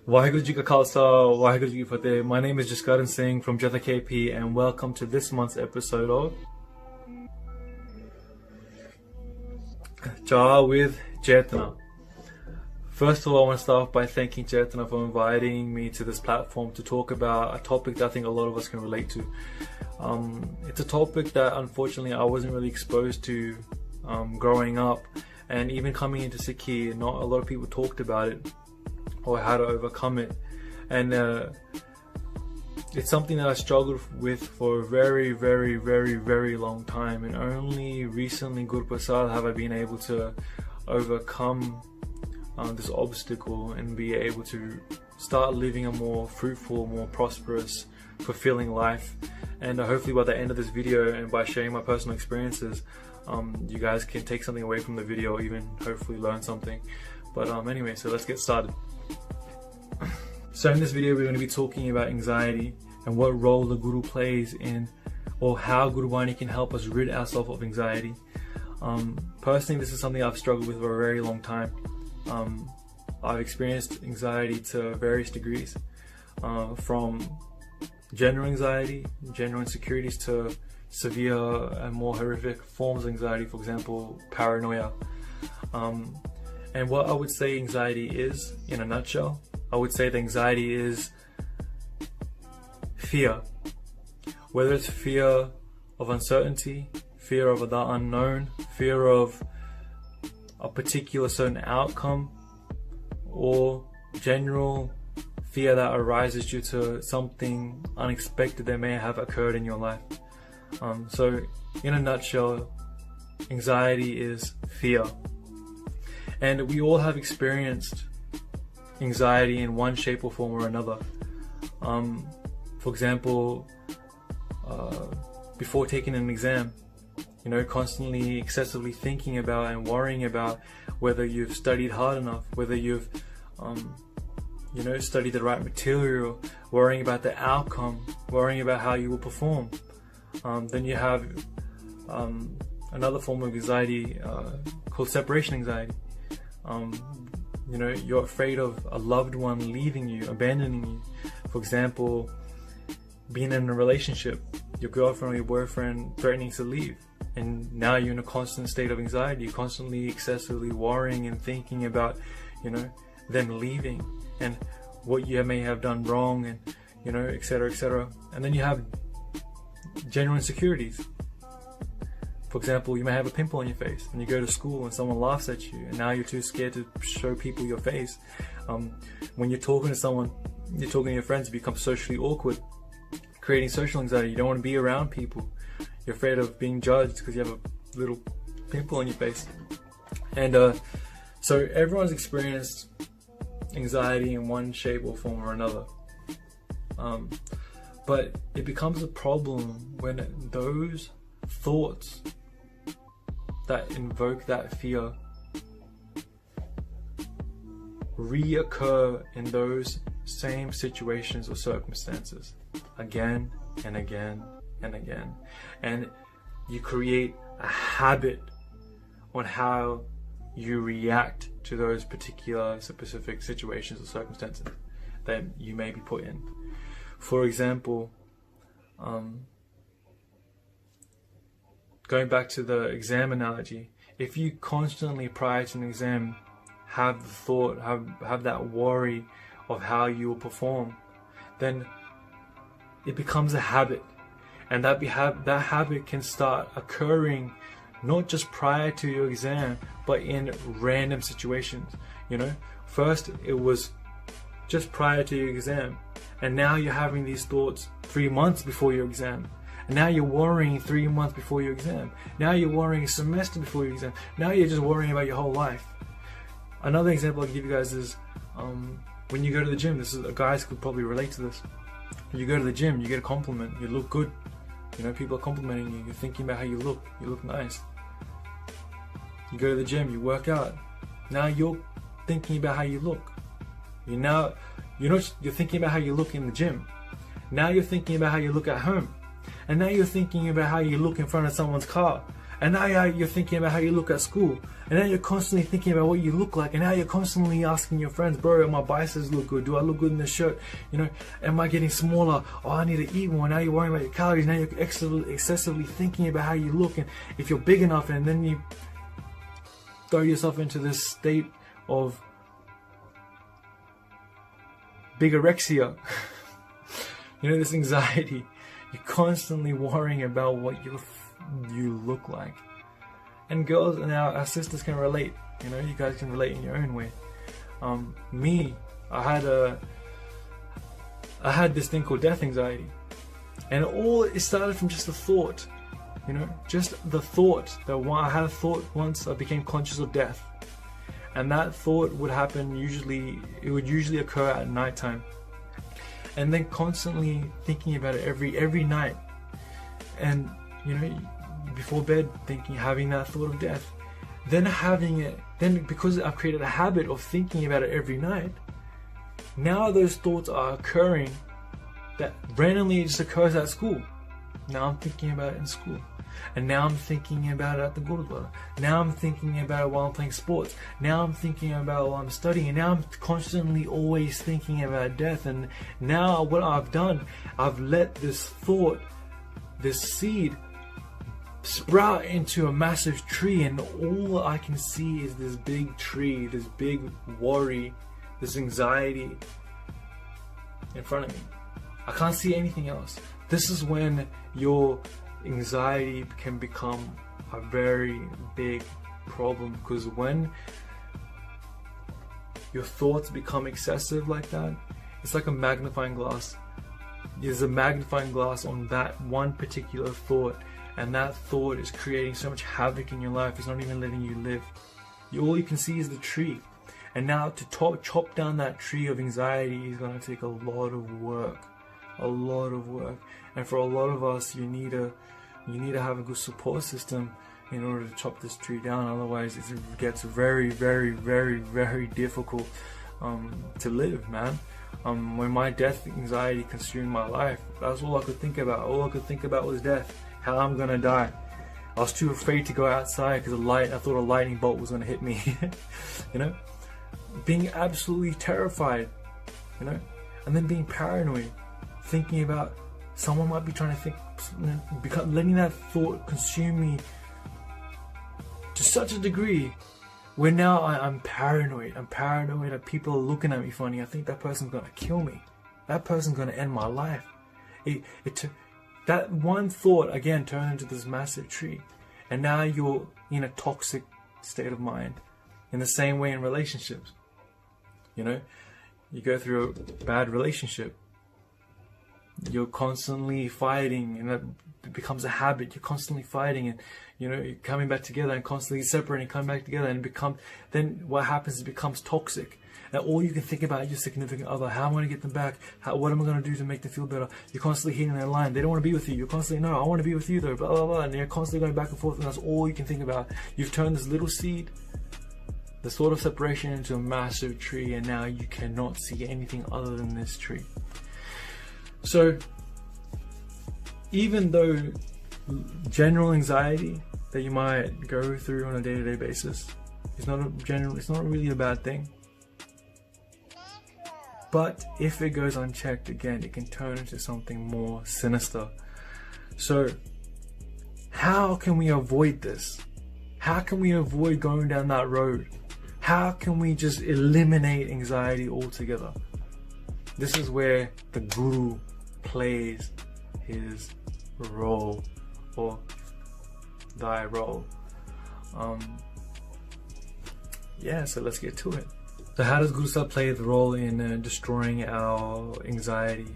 Waheguru Ji Ka Khalsa, Waheguru Ji Ki Fateh. My name is Jaskaran Singh from JathaKP and welcome to this month's episode of Cha with Chetna. First of all, I want to start off by thanking Chetna for inviting me to this platform to talk about a topic that I think a lot of us can relate to. It's a topic that unfortunately I wasn't really exposed to growing up, and even coming into Sikhi, not a lot of people talked about it or how to overcome it. And it's something that I struggled with for a very long time, and only recently, Gurbani, have I been able to overcome this obstacle and be able to start living a more fruitful, more prosperous, fulfilling life. And hopefully by the end of this video and by sharing my personal experiences, you guys can take something away from the video, or even hopefully learn something. But anyway, so let's get started. So in this video, we're going to be talking about anxiety and what role the Guru plays in, or how Gurbani can help us rid ourselves of anxiety. Personally, this is something I've struggled with for a very long time. I've experienced anxiety to various degrees, from general anxiety, general insecurities, to severe and more horrific forms of anxiety, for example, paranoia. And what I would say anxiety is, in a nutshell, I would say that anxiety is fear. Whether it's fear of uncertainty, fear of the unknown, fear of a particular certain outcome, or general fear that arises due to something unexpected that may have occurred in your life. So in a nutshell, anxiety is fear. And we all have experienced anxiety in one shape or form or another. For example, before taking an exam, constantly excessively thinking about and worrying about whether you've studied hard enough, whether you've studied the right material, worrying about the outcome, worrying about how you will perform. Then you have another form of anxiety called separation anxiety. You're afraid of a loved one leaving you, abandoning you. For example, being in a relationship, your girlfriend or your boyfriend threatening to leave, and now you're in a constant state of anxiety, constantly excessively worrying and thinking about them leaving and what you may have done wrong, and etc. And then you have general insecurities. For example, you may have a pimple on your face and you go to school and someone laughs at you, and now you're too scared to show people your face. When you're talking to someone, you're talking to your friends, it becomes socially awkward, creating social anxiety. You don't want to be around people. You're afraid of being judged because you have a little pimple on your face. And so everyone's experienced anxiety in one shape or form or another. But it becomes a problem when those thoughts that invoke that fear reoccur in those same situations or circumstances again and again and again, and you create a habit on how you react to those particular specific situations or circumstances that you may be put in. For example, going back to the exam analogy, if you constantly prior to an exam have the thought, have that worry of how you will perform, then it becomes a habit, and that habit can start occurring not just prior to your exam, but in random situations. First it was just prior to your exam, and now you're having these thoughts 3 months before your exam. And now you're worrying 3 months before your exam. Now you're worrying a semester before your exam. Now you're just worrying about your whole life. Another example I'll give you guys is when you go to the gym. Guys could probably relate to this. You go to the gym, you get a compliment, you look good. People are complimenting you. You're thinking about how you look nice. You go to the gym, you work out. Now you're thinking about how you look. You're thinking about how you look in the gym. Now you're thinking about how you look at home. And now you're thinking about how you look in front of someone's car. And now you're thinking about how you look at school. And now you're constantly thinking about what you look like. And now you're constantly asking your friends, bro, my biceps look good? Do I look good in this shirt? You know, am I getting smaller? Oh, I need to eat more. Now you're worrying about your calories. Now you're excessively thinking about how you look and if you're big enough. And then you throw yourself into this state of bigorexia. You know, this anxiety. You're constantly worrying about what you look like. And girls and our sisters can relate. You know, you guys can relate in your own way. Me, I had this thing called death anxiety, and it started from just a thought. You know, just the thought that I had a thought once. I became conscious of death, and that thought would happen it would usually occur at nighttime, and then constantly thinking about it every night, and you know, before bed, having that thought of death, then because I've created a habit of thinking about it every night, now those thoughts are occurring that randomly just occurs at school. Now I'm thinking about it in school, and now I'm thinking about it at the Gurbani. Now I'm thinking about it while I'm playing sports. Now I'm thinking about it while I'm studying, and now I'm constantly always thinking about death. And now what I've done, I've let this thought, this seed, sprout into a massive tree, and all I can see is this big tree, this big worry, this anxiety in front of me. I can't see anything else. This is when your anxiety can become a very big problem, because when your thoughts become excessive like that, it's like a magnifying glass. There's a magnifying glass on that one particular thought, and that thought is creating so much havoc in your life. It's not even letting you live. All you can see is the tree. And now to chop down that tree of anxiety is going to take a lot of work. A lot of work. And for a lot of us, you need to have a good support system in order to chop this tree down. Otherwise, it gets very, very, very, very difficult to live, man. When my death anxiety consumed my life, that's all I could think about. All I could think about was death. How I'm gonna die. I was too afraid to go outside because I thought a lightning bolt was gonna hit me. You know, being absolutely terrified. You know, and then being paranoid, thinking about someone might be trying to think, letting that thought consume me to such a degree where now I'm paranoid. I'm paranoid that people are looking at me funny. I think that person's gonna kill me. That person's gonna end my life. That one thought again turned into this massive tree, and now you're in a toxic state of mind. In the same way in relationships, you know, you go through a bad relationship, you're constantly fighting, and it becomes a habit. You're constantly fighting, and you know, you're coming back together and constantly separating, coming back together, and then what happens is it becomes toxic. And all you can think about is your significant other. How am I going to get them back? What am I going to do to make them feel better? You're constantly hitting their line. They don't want to be with you. You're constantly, no, I want to be with you though, blah, blah, blah. And you're constantly going back and forth, and that's all you can think about. You've turned this little seed, the sort of separation, into a massive tree, and now you cannot see anything other than this tree. So, even though general anxiety that you might go through on a day-to-day basis is it's not really a bad thing. But if it goes unchecked, again, it can turn into something more sinister. So, how can we avoid this? How can we avoid going down that road? How can we just eliminate anxiety altogether? This is where the guru plays his role, or thy role. Yeah, so let's get to it. So how does Guru Sahib play the role in destroying our anxiety?